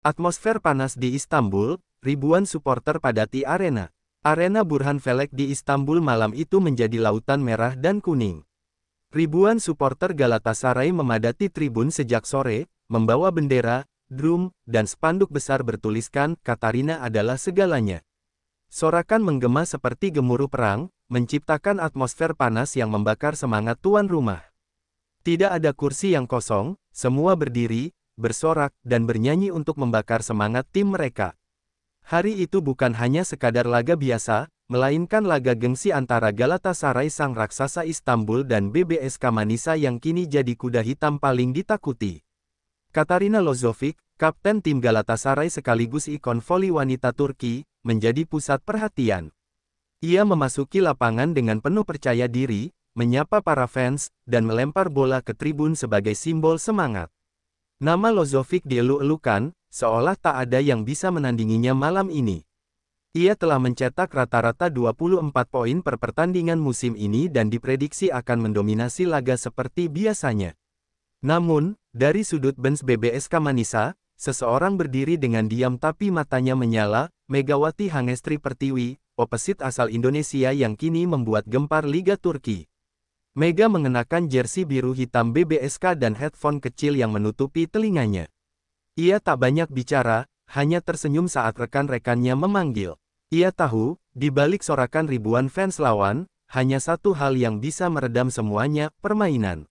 Atmosfer panas di Istanbul, ribuan supporter padati arena. Arena Burhanfelek di Istanbul malam itu menjadi lautan merah dan kuning. Ribuan supporter Galatasaray memadati tribun sejak sore, membawa bendera, drum, dan spanduk besar bertuliskan, "Katarina adalah segalanya." Sorakan menggema seperti gemuruh perang, menciptakan atmosfer panas yang membakar semangat tuan rumah. Tidak ada kursi yang kosong, semua berdiri, bersorak, dan bernyanyi untuk membakar semangat tim mereka. Hari itu bukan hanya sekadar laga biasa, melainkan laga gengsi antara Galatasaray sang raksasa Istanbul dan BBSK Manisa yang kini jadi kuda hitam paling ditakuti. Katarina Lozovic, kapten tim Galatasaray sekaligus ikon voli wanita Turki, menjadi pusat perhatian. Ia memasuki lapangan dengan penuh percaya diri, menyapa para fans, dan melempar bola ke tribun sebagai simbol semangat. Nama Lozovic dieluk-elukan, seolah tak ada yang bisa menandinginya malam ini. Ia telah mencetak rata-rata 24 poin per pertandingan musim ini dan diprediksi akan mendominasi laga seperti biasanya. Namun, dari sudut bench BBSK Manisa, seseorang berdiri dengan diam tapi matanya menyala, Megawati Hangestri Pertiwi, opesit asal Indonesia yang kini membuat gempar Liga Turki. Mega mengenakan jersey biru hitam BBSK dan headphone kecil yang menutupi telinganya. Ia tak banyak bicara, hanya tersenyum saat rekan-rekannya memanggil. Ia tahu, di balik sorakan ribuan fans lawan, hanya satu hal yang bisa meredam semuanya, permainan.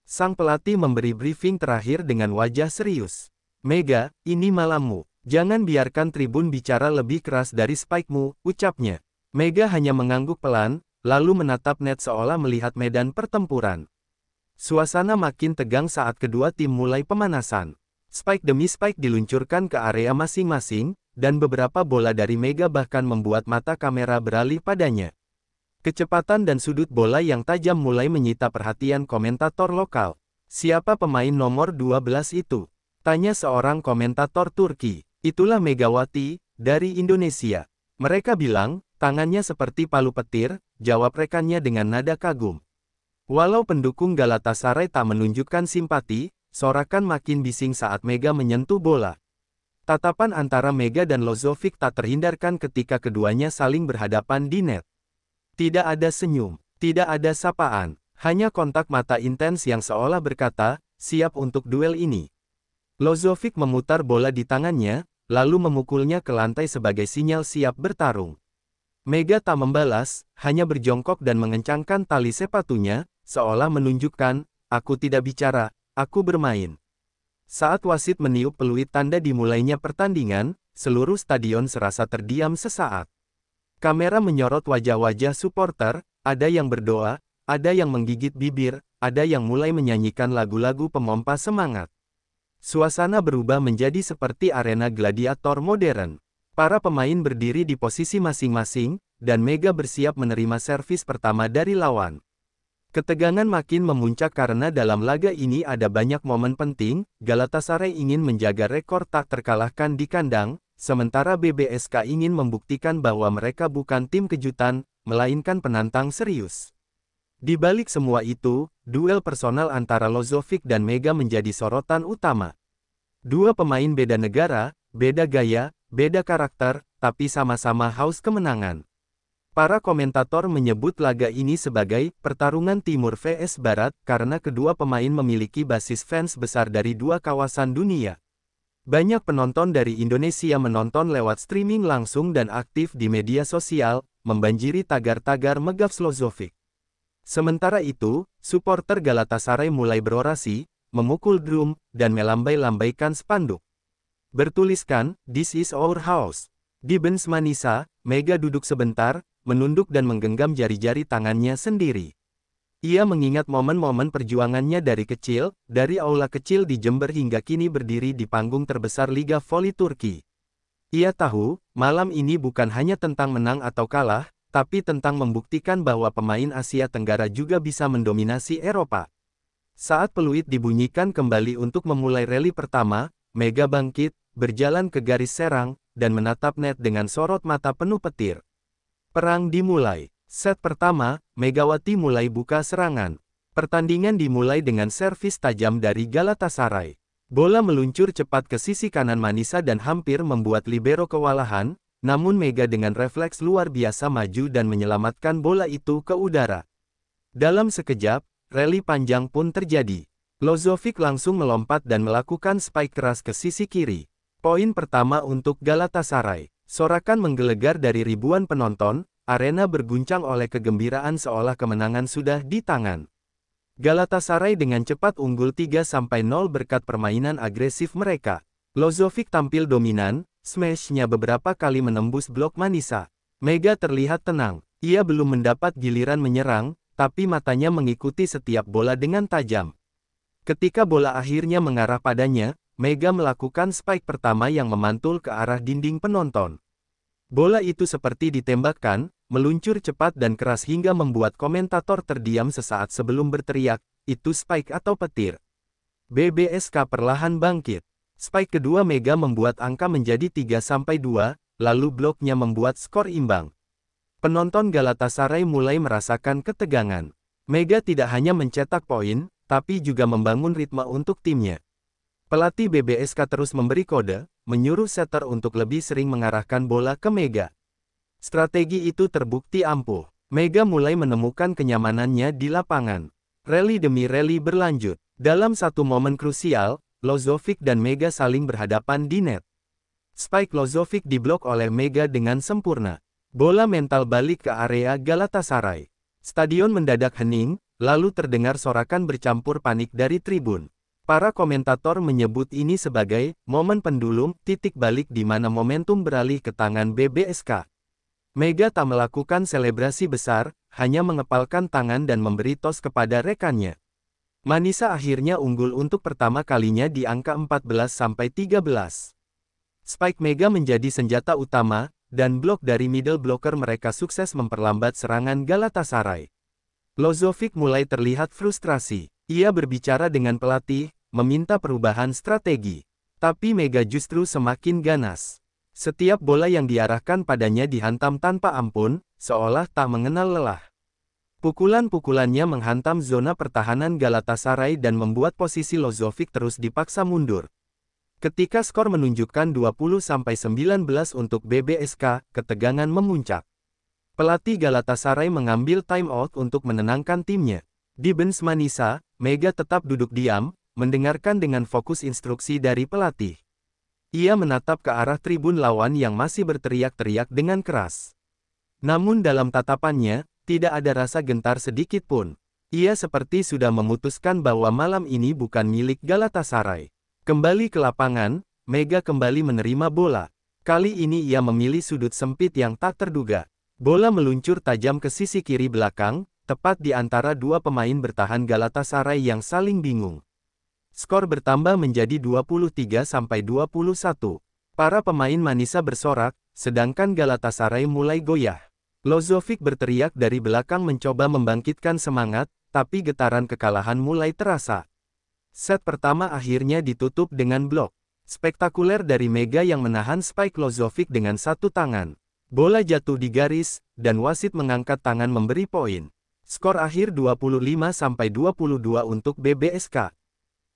Sang pelatih memberi briefing terakhir dengan wajah serius. "Mega, ini malammu. Jangan biarkan tribun bicara lebih keras dari spike-mu," ucapnya. Mega hanya mengangguk pelan, lalu menatap net seolah melihat medan pertempuran. Suasana makin tegang saat kedua tim mulai pemanasan. Spike demi spike diluncurkan ke area masing-masing, dan beberapa bola dari Mega bahkan membuat mata kamera beralih padanya. Kecepatan dan sudut bola yang tajam mulai menyita perhatian komentator lokal. "Siapa pemain nomor 12 itu?" tanya seorang komentator Turki. "Itulah Megawati, dari Indonesia." Mereka bilang, "Tangannya seperti palu petir," jawab rekannya dengan nada kagum. Walau pendukung Galatasaray tak menunjukkan simpati, sorakan makin bising saat Mega menyentuh bola. Tatapan antara Mega dan Lozovic tak terhindarkan ketika keduanya saling berhadapan di net. Tidak ada senyum, tidak ada sapaan, hanya kontak mata intens yang seolah berkata, "Siap untuk duel ini." Lozovic memutar bola di tangannya, lalu memukulnya ke lantai sebagai sinyal siap bertarung. Mega tak membalas, hanya berjongkok dan mengencangkan tali sepatunya, seolah menunjukkan, "Aku tidak bicara, aku bermain." Saat wasit meniup peluit tanda dimulainya pertandingan, seluruh stadion serasa terdiam sesaat. Kamera menyorot wajah-wajah supporter, ada yang berdoa, ada yang menggigit bibir, ada yang mulai menyanyikan lagu-lagu pemompa semangat. Suasana berubah menjadi seperti arena gladiator modern. Para pemain berdiri di posisi masing-masing, dan Mega bersiap menerima servis pertama dari lawan. Ketegangan makin memuncak karena dalam laga ini ada banyak momen penting. Galatasaray ingin menjaga rekor tak terkalahkan di kandang, sementara BBSK ingin membuktikan bahwa mereka bukan tim kejutan, melainkan penantang serius. Di balik semua itu, duel personal antara Lozovic dan Mega menjadi sorotan utama. Dua pemain beda negara, beda gaya, beda karakter, tapi sama-sama haus kemenangan. Para komentator menyebut laga ini sebagai pertarungan Timur vs Barat karena kedua pemain memiliki basis fans besar dari dua kawasan dunia. Banyak penonton dari Indonesia menonton lewat streaming langsung dan aktif di media sosial, membanjiri tagar-tagar megafs Lozovic. Sementara itu, supporter Galatasaray mulai berorasi, memukul drum, dan melambai-lambaikan spanduk. Bertuliskan, "This is our house." Di bench Manisa, Mega duduk sebentar, menunduk dan menggenggam jari-jari tangannya sendiri. Ia mengingat momen-momen perjuangannya dari kecil, dari aula kecil di Jember hingga kini berdiri di panggung terbesar Liga Voli Turki. Ia tahu, malam ini bukan hanya tentang menang atau kalah, tapi tentang membuktikan bahwa pemain Asia Tenggara juga bisa mendominasi Eropa. Saat peluit dibunyikan kembali untuk memulai rally pertama, Mega bangkit, berjalan ke garis serang, dan menatap net dengan sorot mata penuh petir. Perang dimulai. Set pertama, Megawati mulai buka serangan. Pertandingan dimulai dengan servis tajam dari Galatasaray. Bola meluncur cepat ke sisi kanan Manisa dan hampir membuat libero kewalahan, namun Mega dengan refleks luar biasa maju dan menyelamatkan bola itu ke udara. Dalam sekejap, rally panjang pun terjadi. Lozovic langsung melompat dan melakukan spike keras ke sisi kiri. Poin pertama untuk Galatasaray. Sorakan menggelegar dari ribuan penonton, arena berguncang oleh kegembiraan seolah kemenangan sudah di tangan. Galatasaray dengan cepat unggul 3-0 berkat permainan agresif mereka. Lozovic tampil dominan, smash-nya beberapa kali menembus blok Manisa. Mega terlihat tenang, ia belum mendapat giliran menyerang, tapi matanya mengikuti setiap bola dengan tajam. Ketika bola akhirnya mengarah padanya, Mega melakukan spike pertama yang memantul ke arah dinding penonton. Bola itu seperti ditembakkan, meluncur cepat dan keras hingga membuat komentator terdiam sesaat sebelum berteriak, "Itu spike atau petir?" BBSK perlahan bangkit. Spike kedua Mega membuat angka menjadi 3-2, lalu bloknya membuat skor imbang. Penonton Galatasaray mulai merasakan ketegangan. Mega tidak hanya mencetak poin, tapi juga membangun ritme untuk timnya. Pelatih BBSK terus memberi kode, menyuruh setter untuk lebih sering mengarahkan bola ke Mega. Strategi itu terbukti ampuh. Mega mulai menemukan kenyamanannya di lapangan. Rally demi rally berlanjut. Dalam satu momen krusial, Lozovic dan Mega saling berhadapan di net. Spike Lozovic diblok oleh Mega dengan sempurna. Bola mental balik ke area Galatasaray. Stadion mendadak hening, lalu terdengar sorakan bercampur panik dari tribun. Para komentator menyebut ini sebagai momen pendulum, titik balik di mana momentum beralih ke tangan BBSK. Mega tak melakukan selebrasi besar, hanya mengepalkan tangan dan memberi tos kepada rekannya. Manisa akhirnya unggul untuk pertama kalinya di angka 14-13. Spike Mega menjadi senjata utama, dan blok dari middle blocker mereka sukses memperlambat serangan Galatasaray. Lozovic mulai terlihat frustrasi. Ia berbicara dengan pelatih, meminta perubahan strategi. Tapi Mega justru semakin ganas. Setiap bola yang diarahkan padanya dihantam tanpa ampun, seolah tak mengenal lelah. Pukulan-pukulannya menghantam zona pertahanan Galatasaray dan membuat posisi Lozovic terus dipaksa mundur. Ketika skor menunjukkan 20-19 untuk BBSK, ketegangan memuncak. Pelatih Galatasaray mengambil timeout untuk menenangkan timnya. Di bench Manisa, Mega tetap duduk diam, mendengarkan dengan fokus instruksi dari pelatih. Ia menatap ke arah tribun lawan yang masih berteriak-teriak dengan keras. Namun dalam tatapannya, tidak ada rasa gentar sedikit pun. Ia seperti sudah memutuskan bahwa malam ini bukan milik Galatasaray. Kembali ke lapangan, Mega kembali menerima bola. Kali ini ia memilih sudut sempit yang tak terduga. Bola meluncur tajam ke sisi kiri belakang, tepat di antara dua pemain bertahan Galatasaray yang saling bingung. Skor bertambah menjadi 23-21. Para pemain Manisa bersorak, sedangkan Galatasaray mulai goyah. Lozovic berteriak dari belakang mencoba membangkitkan semangat, tapi getaran kekalahan mulai terasa. Set pertama akhirnya ditutup dengan blok spektakuler dari Mega yang menahan spike Lozovic dengan satu tangan. Bola jatuh di garis, dan wasit mengangkat tangan memberi poin. Skor akhir 25-22 untuk BBSK.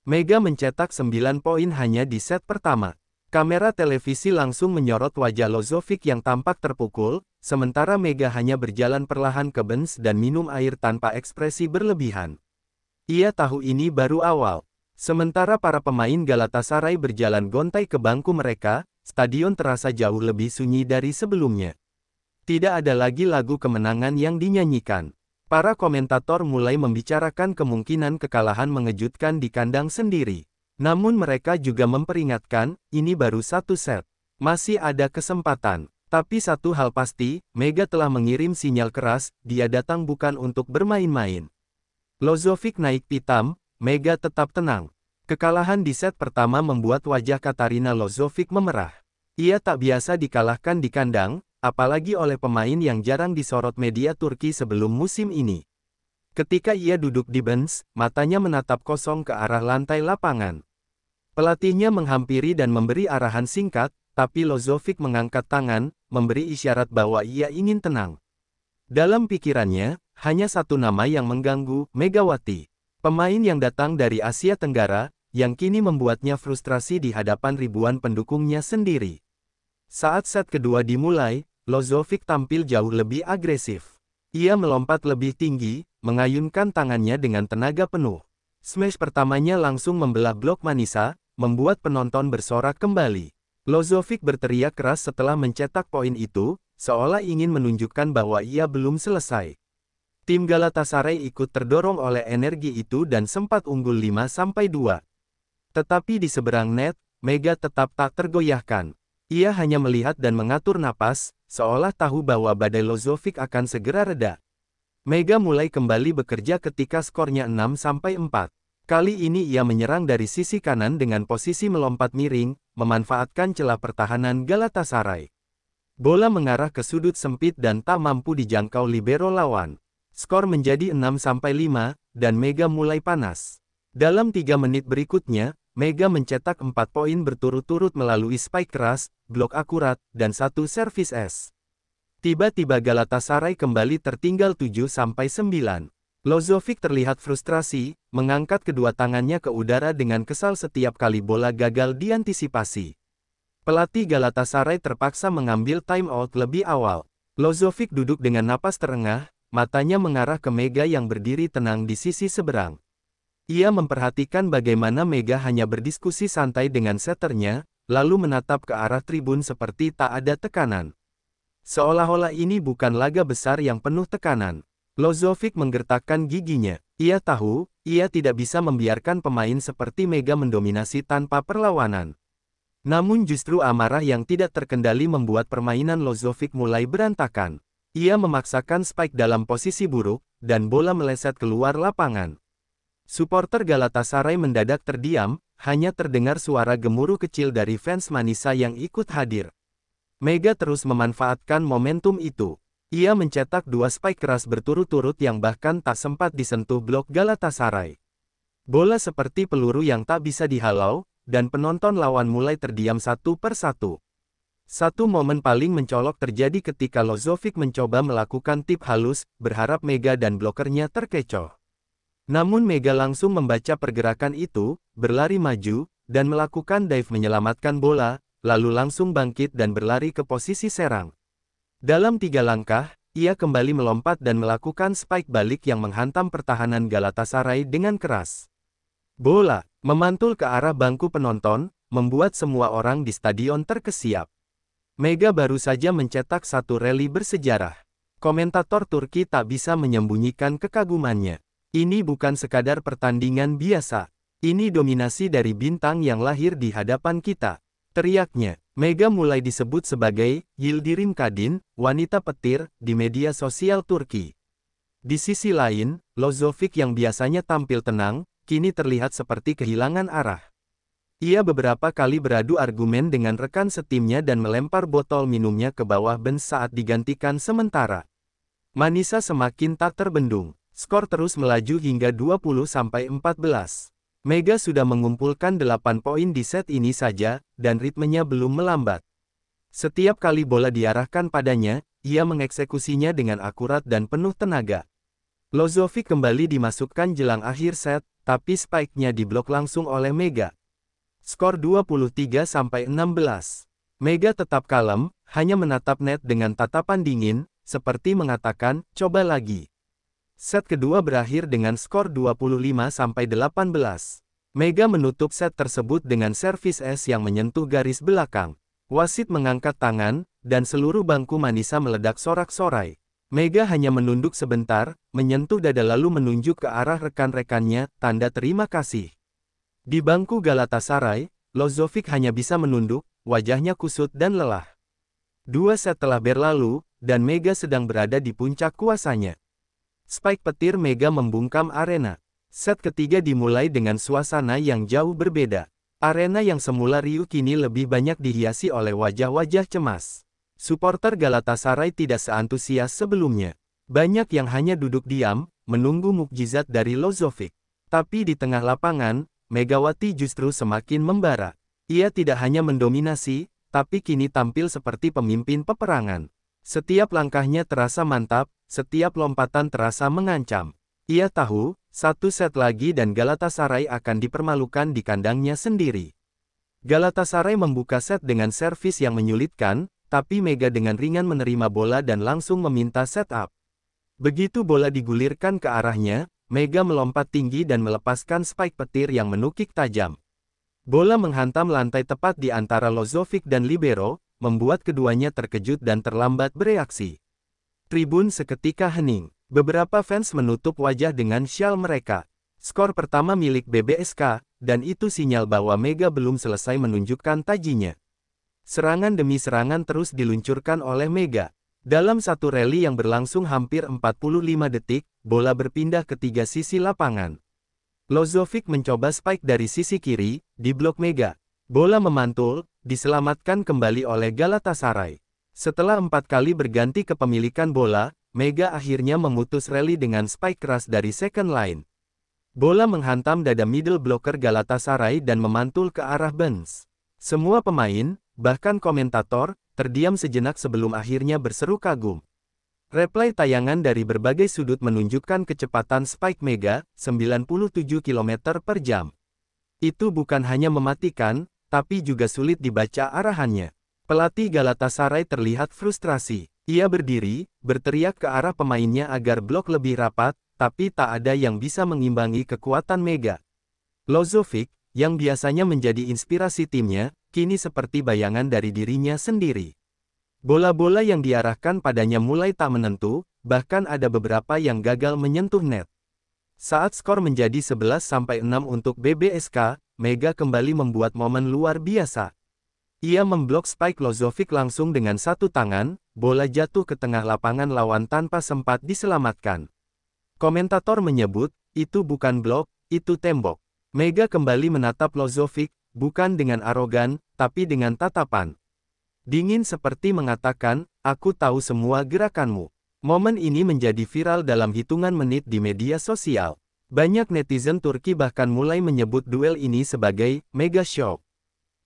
Mega mencetak 9 poin hanya di set pertama. Kamera televisi langsung menyorot wajah Lozovic yang tampak terpukul, sementara Mega hanya berjalan perlahan ke bench dan minum air tanpa ekspresi berlebihan. Ia tahu ini baru awal. Sementara para pemain Galatasaray berjalan gontai ke bangku mereka, stadion terasa jauh lebih sunyi dari sebelumnya. Tidak ada lagi lagu kemenangan yang dinyanyikan. Para komentator mulai membicarakan kemungkinan kekalahan mengejutkan di kandang sendiri. Namun mereka juga memperingatkan, ini baru satu set. Masih ada kesempatan. Tapi satu hal pasti, Mega telah mengirim sinyal keras, dia datang bukan untuk bermain-main. Lozovic naik pitam, Mega tetap tenang. Kekalahan di set pertama membuat wajah Katarina Lozovic memerah. Ia tak biasa dikalahkan di kandang, apalagi oleh pemain yang jarang disorot media Turki sebelum musim ini. Ketika ia duduk di bench, matanya menatap kosong ke arah lantai lapangan. Pelatihnya menghampiri dan memberi arahan singkat, tapi Lozovic mengangkat tangan, memberi isyarat bahwa ia ingin tenang. Dalam pikirannya, hanya satu nama yang mengganggu, Megawati. Pemain yang datang dari Asia Tenggara, yang kini membuatnya frustrasi di hadapan ribuan pendukungnya sendiri. Saat set kedua dimulai, Lozovic tampil jauh lebih agresif. Ia melompat lebih tinggi, mengayunkan tangannya dengan tenaga penuh. Smash pertamanya langsung membelah blok Manisa, membuat penonton bersorak kembali. Lozovic berteriak keras setelah mencetak poin itu, seolah ingin menunjukkan bahwa ia belum selesai. Tim Galatasaray ikut terdorong oleh energi itu dan sempat unggul 5-2. Tetapi di seberang net, Mega tetap tak tergoyahkan. Ia hanya melihat dan mengatur napas, seolah tahu bahwa badai Lozovic akan segera reda. Mega mulai kembali bekerja ketika skornya 6-4. Kali ini ia menyerang dari sisi kanan dengan posisi melompat miring, memanfaatkan celah pertahanan Galatasaray. Bola mengarah ke sudut sempit dan tak mampu dijangkau libero lawan. Skor menjadi 6-5, dan Mega mulai panas. Dalam 3 menit berikutnya, Mega mencetak 4 poin berturut-turut melalui spike keras, blok akurat, dan 1 servis es. Tiba-tiba Galatasaray kembali tertinggal 7-9. Lozovic terlihat frustrasi, mengangkat kedua tangannya ke udara dengan kesal setiap kali bola gagal diantisipasi. Pelatih Galatasaray terpaksa mengambil timeout lebih awal. Lozovic duduk dengan napas terengah, matanya mengarah ke Mega yang berdiri tenang di sisi seberang. Ia memperhatikan bagaimana Mega hanya berdiskusi santai dengan setternya, lalu menatap ke arah tribun seperti tak ada tekanan. Seolah-olah ini bukan laga besar yang penuh tekanan. Lozovic menggertakkan giginya. Ia tahu, ia tidak bisa membiarkan pemain seperti Mega mendominasi tanpa perlawanan. Namun justru amarah yang tidak terkendali membuat permainan Lozovic mulai berantakan. Ia memaksakan spike dalam posisi buruk, dan bola meleset keluar lapangan. Supporter Galatasaray mendadak terdiam, hanya terdengar suara gemuruh kecil dari fans Manisa yang ikut hadir. Mega terus memanfaatkan momentum itu. Ia mencetak 2 spike keras berturut-turut yang bahkan tak sempat disentuh blok Galatasaray. Bola seperti peluru yang tak bisa dihalau, dan penonton lawan mulai terdiam satu persatu. Satu momen paling mencolok terjadi ketika Lozovic mencoba melakukan tip halus, berharap Mega dan blokernya terkecoh. Namun Mega langsung membaca pergerakan itu, berlari maju, dan melakukan dive menyelamatkan bola, lalu langsung bangkit dan berlari ke posisi serang. Dalam 3 langkah, ia kembali melompat dan melakukan spike balik yang menghantam pertahanan Galatasaray dengan keras. Bola memantul ke arah bangku penonton, membuat semua orang di stadion terkesiap. Mega baru saja mencetak 1 rally bersejarah. Komentator Turki tak bisa menyembunyikan kekagumannya. Ini bukan sekadar pertandingan biasa. Ini dominasi dari bintang yang lahir di hadapan kita. Teriaknya. Mega mulai disebut sebagai Yildirim Kadin, wanita petir, di media sosial Turki. Di sisi lain, Lozovic yang biasanya tampil tenang, kini terlihat seperti kehilangan arah. Ia beberapa kali beradu argumen dengan rekan setimnya dan melempar botol minumnya ke bawah bench saat digantikan sementara. Manisa semakin tak terbendung. Skor terus melaju hingga 20-14. Mega sudah mengumpulkan 8 poin di set ini saja, dan ritmenya belum melambat. Setiap kali bola diarahkan padanya, ia mengeksekusinya dengan akurat dan penuh tenaga. Lozovic kembali dimasukkan jelang akhir set, tapi spike-nya diblok langsung oleh Mega. Skor 23-16. Mega tetap kalem, hanya menatap net dengan tatapan dingin, seperti mengatakan, coba lagi. Set kedua berakhir dengan skor 25-18. Mega menutup set tersebut dengan servis es yang menyentuh garis belakang. Wasit mengangkat tangan, dan seluruh bangku Manisa meledak sorak-sorai. Mega hanya menunduk sebentar, menyentuh dada lalu menunjuk ke arah rekan-rekannya, tanda terima kasih. Di bangku Galatasaray, Lozovic hanya bisa menunduk, wajahnya kusut dan lelah. 2 set telah berlalu, dan Mega sedang berada di puncak kuasanya. Spike petir Mega membungkam arena. Set ketiga dimulai dengan suasana yang jauh berbeda. Arena yang semula riuh kini lebih banyak dihiasi oleh wajah-wajah cemas. Supporter Galatasaray tidak seantusias sebelumnya. Banyak yang hanya duduk diam, menunggu mukjizat dari Lozovic. Tapi di tengah lapangan, Megawati justru semakin membara. Ia tidak hanya mendominasi, tapi kini tampil seperti pemimpin peperangan. Setiap langkahnya terasa mantap, setiap lompatan terasa mengancam. Ia tahu, Satu set lagi dan Galatasaray akan dipermalukan di kandangnya sendiri. Galatasaray membuka set dengan servis yang menyulitkan, tapi Mega dengan ringan menerima bola dan langsung meminta set up. Begitu bola digulirkan ke arahnya, Mega melompat tinggi dan melepaskan spike petir yang menukik tajam. Bola menghantam lantai tepat di antara Lozovic dan libero, membuat keduanya terkejut dan terlambat bereaksi. Tribun seketika hening. Beberapa fans menutup wajah dengan syal mereka. Skor pertama milik BBSK, dan itu sinyal bahwa Mega belum selesai menunjukkan tajinya. Serangan demi serangan terus diluncurkan oleh Mega. Dalam satu rally yang berlangsung hampir 45 detik, bola berpindah ke tiga sisi lapangan. Lozovic mencoba spike dari sisi kiri, di blok Mega. Bola memantul, diselamatkan kembali oleh Galatasaray. Setelah 4 kali berganti kepemilikan bola, Mega akhirnya memutus rally dengan spike keras dari second line. Bola menghantam dada middle blocker Galatasaray dan memantul ke arah bench. Semua pemain, bahkan komentator, terdiam sejenak sebelum akhirnya berseru kagum. Replay tayangan dari berbagai sudut menunjukkan kecepatan spike Mega, 97 km per jam. Itu bukan hanya mematikan, tapi juga sulit dibaca arahannya. Pelatih Galatasaray terlihat frustrasi. Ia berdiri, berteriak ke arah pemainnya agar blok lebih rapat, tapi tak ada yang bisa mengimbangi kekuatan Mega. Lozovic, yang biasanya menjadi inspirasi timnya, kini seperti bayangan dari dirinya sendiri. Bola-bola yang diarahkan padanya mulai tak menentu, bahkan ada beberapa yang gagal menyentuh net. Saat skor menjadi 11-6 untuk BBSK, Mega kembali membuat momen luar biasa. Ia memblok spike Lozovic langsung dengan satu tangan, bola jatuh ke tengah lapangan lawan tanpa sempat diselamatkan. Komentator menyebut, itu bukan blok, itu tembok. Mega kembali menatap Lozovic, bukan dengan arogan, tapi dengan tatapan dingin seperti mengatakan, aku tahu semua gerakanmu. Momen ini menjadi viral dalam hitungan menit di media sosial. Banyak netizen Turki bahkan mulai menyebut duel ini sebagai mega shock.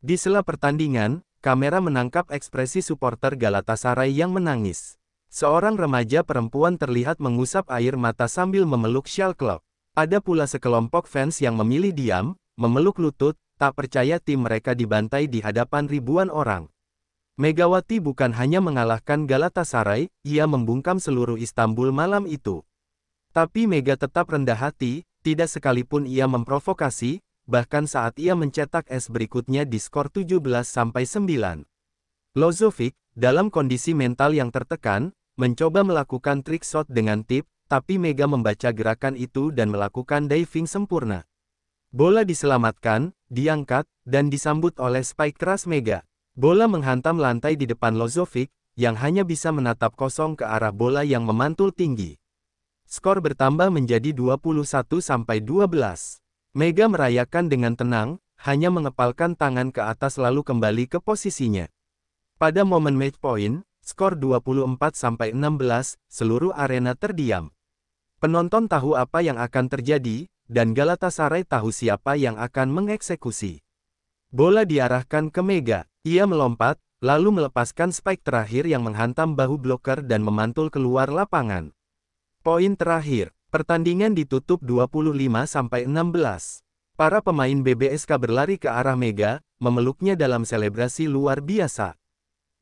Di sela pertandingan, kamera menangkap ekspresi supporter Galatasaray yang menangis. Seorang remaja perempuan terlihat mengusap air mata sambil memeluk syal klub. Ada pula sekelompok fans yang memilih diam, memeluk lutut, tak percaya tim mereka dibantai di hadapan ribuan orang. Megawati bukan hanya mengalahkan Galatasaray, ia membungkam seluruh Istanbul malam itu. Tapi Mega tetap rendah hati, tidak sekalipun ia memprovokasi, bahkan saat ia mencetak es berikutnya di skor 17-9. Lozovic, dalam kondisi mental yang tertekan, mencoba melakukan trick shot dengan tip, tapi Mega membaca gerakan itu dan melakukan diving sempurna. Bola diselamatkan, diangkat, dan disambut oleh spike keras Mega. Bola menghantam lantai di depan Lozovic, yang hanya bisa menatap kosong ke arah bola yang memantul tinggi. Skor bertambah menjadi 21-12. Mega merayakan dengan tenang, hanya mengepalkan tangan ke atas lalu kembali ke posisinya. Pada momen match point, skor 24-16, seluruh arena terdiam. Penonton tahu apa yang akan terjadi, dan Galatasaray tahu siapa yang akan mengeksekusi. Bola diarahkan ke Mega. Ia melompat, lalu melepaskan spike terakhir yang menghantam bahu bloker dan memantul keluar lapangan. Poin terakhir, pertandingan ditutup 25-16. Para pemain BBSK berlari ke arah Mega, memeluknya dalam selebrasi luar biasa.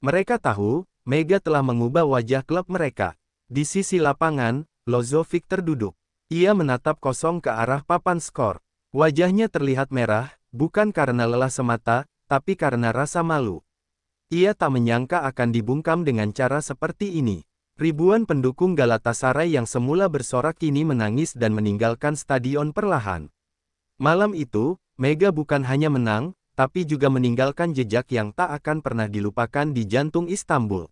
Mereka tahu, Mega telah mengubah wajah klub mereka. Di sisi lapangan, Lozovic terduduk. Ia menatap kosong ke arah papan skor. Wajahnya terlihat merah, bukan karena lelah semata, tapi karena rasa malu. Ia tak menyangka akan dibungkam dengan cara seperti ini. Ribuan pendukung Galatasaray yang semula bersorak kini menangis dan meninggalkan stadion perlahan. Malam itu, Mega bukan hanya menang, tapi juga meninggalkan jejak yang tak akan pernah dilupakan di jantung Istanbul.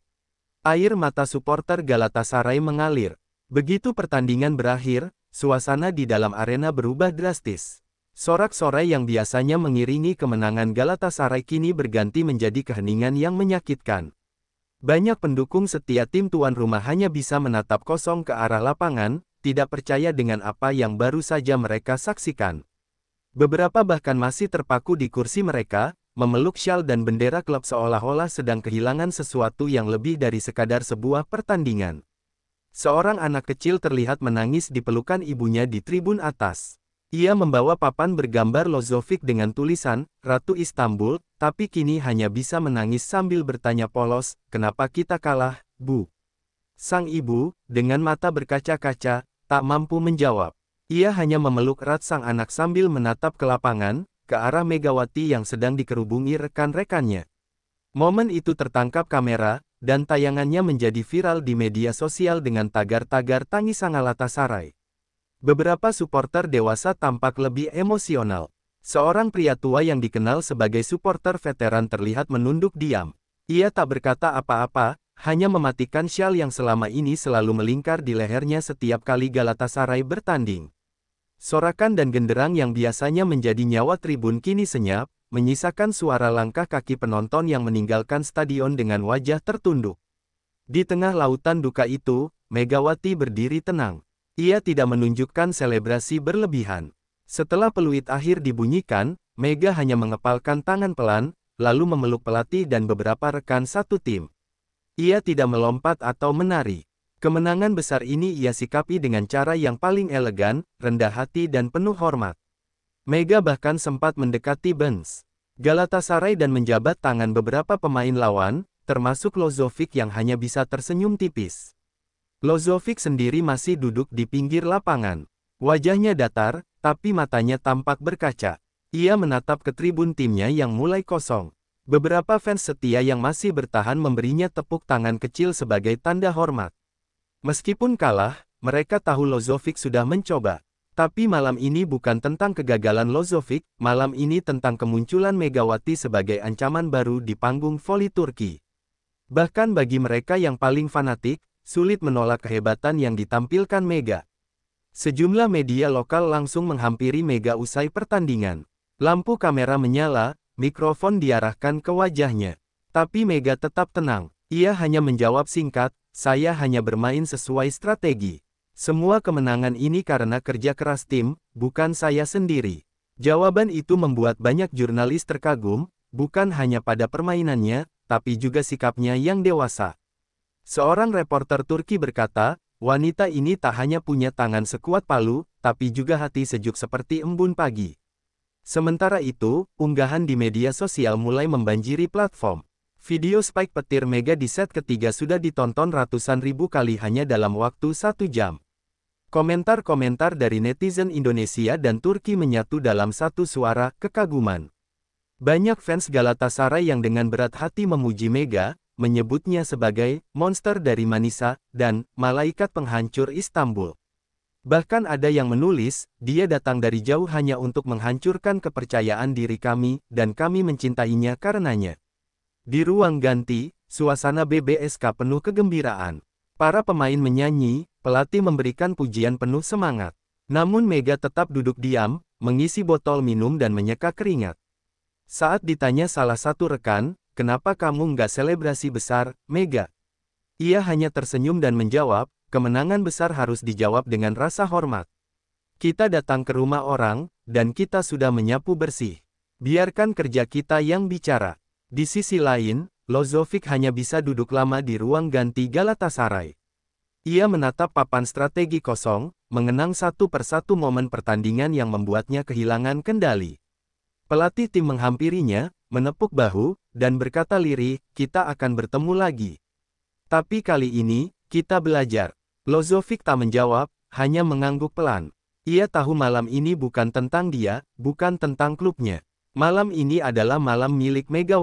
Air mata supporter Galatasaray mengalir. Begitu pertandingan berakhir, suasana di dalam arena berubah drastis. Sorak-sorai yang biasanya mengiringi kemenangan Galatasaray kini berganti menjadi keheningan yang menyakitkan. Banyak pendukung setia tim tuan rumah hanya bisa menatap kosong ke arah lapangan, tidak percaya dengan apa yang baru saja mereka saksikan. Beberapa bahkan masih terpaku di kursi mereka, memeluk syal dan bendera klub seolah-olah sedang kehilangan sesuatu yang lebih dari sekadar sebuah pertandingan. Seorang anak kecil terlihat menangis di pelukan ibunya di tribun atas. Ia membawa papan bergambar Lozovic dengan tulisan, Ratu Istanbul, tapi kini hanya bisa menangis sambil bertanya polos, kenapa kita kalah, Bu? Sang ibu, dengan mata berkaca-kaca, tak mampu menjawab. Ia hanya memeluk erat sang anak sambil menatap ke lapangan, ke arah Megawati yang sedang dikerubungi rekan-rekannya. Momen itu tertangkap kamera, dan tayangannya menjadi viral di media sosial dengan tagar-tagar tangisan Galatasaray. Beberapa supporter dewasa tampak lebih emosional. Seorang pria tua yang dikenal sebagai supporter veteran terlihat menunduk diam. Ia tak berkata apa-apa, hanya mematikan syal yang selama ini selalu melingkar di lehernya setiap kali Galatasaray bertanding. Sorakan dan genderang yang biasanya menjadi nyawa tribun kini senyap, menyisakan suara langkah kaki penonton yang meninggalkan stadion dengan wajah tertunduk. Di tengah lautan duka itu, Megawati berdiri tenang. Ia tidak menunjukkan selebrasi berlebihan. Setelah peluit akhir dibunyikan, Mega hanya mengepalkan tangan pelan, lalu memeluk pelatih dan beberapa rekan satu tim. Ia tidak melompat atau menari. Kemenangan besar ini ia sikapi dengan cara yang paling elegan, rendah hati dan penuh hormat. Mega bahkan sempat mendekati bench Galatasaray dan menjabat tangan beberapa pemain lawan, termasuk Lozovic yang hanya bisa tersenyum tipis. Lozovic sendiri masih duduk di pinggir lapangan. Wajahnya datar, tapi matanya tampak berkaca. Ia menatap ke tribun timnya yang mulai kosong. Beberapa fans setia yang masih bertahan memberinya tepuk tangan kecil sebagai tanda hormat. Meskipun kalah, mereka tahu Lozovic sudah mencoba. Tapi malam ini bukan tentang kegagalan Lozovic, malam ini tentang kemunculan Megawati sebagai ancaman baru di panggung voli Turki. Bahkan bagi mereka yang paling fanatik, sulit menolak kehebatan yang ditampilkan Mega. Sejumlah media lokal langsung menghampiri Mega usai pertandingan. Lampu kamera menyala, mikrofon diarahkan ke wajahnya. Tapi Mega tetap tenang. Ia hanya menjawab singkat, saya hanya bermain sesuai strategi. Semua kemenangan ini karena kerja keras tim, bukan saya sendiri. Jawaban itu membuat banyak jurnalis terkagum, bukan hanya pada permainannya, tapi juga sikapnya yang dewasa. Seorang reporter Turki berkata, wanita ini tak hanya punya tangan sekuat palu, tapi juga hati sejuk seperti embun pagi. Sementara itu, unggahan di media sosial mulai membanjiri platform. Video spike petir Mega di set ketiga sudah ditonton ratusan ribu kali hanya dalam waktu 1 jam. Komentar-komentar dari netizen Indonesia dan Turki menyatu dalam satu suara, kekaguman. Banyak fans Galatasaray yang dengan berat hati memuji Mega, menyebutnya sebagai monster dari Manisa dan malaikat penghancur Istanbul. Bahkan ada yang menulis, dia datang dari jauh hanya untuk menghancurkan kepercayaan diri kami, dan kami mencintainya karenanya. Di ruang ganti, suasana BBSK penuh kegembiraan. Para pemain menyanyi, pelatih memberikan pujian penuh semangat. Namun Mega tetap duduk diam, mengisi botol minum dan menyeka keringat. Saat ditanya salah satu rekan, kenapa kamu nggak selebrasi besar, Mega? Ia hanya tersenyum dan menjawab, kemenangan besar harus dijawab dengan rasa hormat. Kita datang ke rumah orang, dan kita sudah menyapu bersih. Biarkan kerja kita yang bicara. Di sisi lain, Lozovic hanya bisa duduk lama di ruang ganti Galatasaray. Ia menatap papan strategi kosong, mengenang satu persatu momen pertandingan yang membuatnya kehilangan kendali. Pelatih tim menghampirinya, menepuk bahu, dan berkata lirih, kita akan bertemu lagi. Tapi kali ini, kita belajar. Lozovic tak menjawab, hanya mengangguk pelan. Ia tahu malam ini bukan tentang dia, bukan tentang klubnya. Malam ini adalah malam milik Megawati.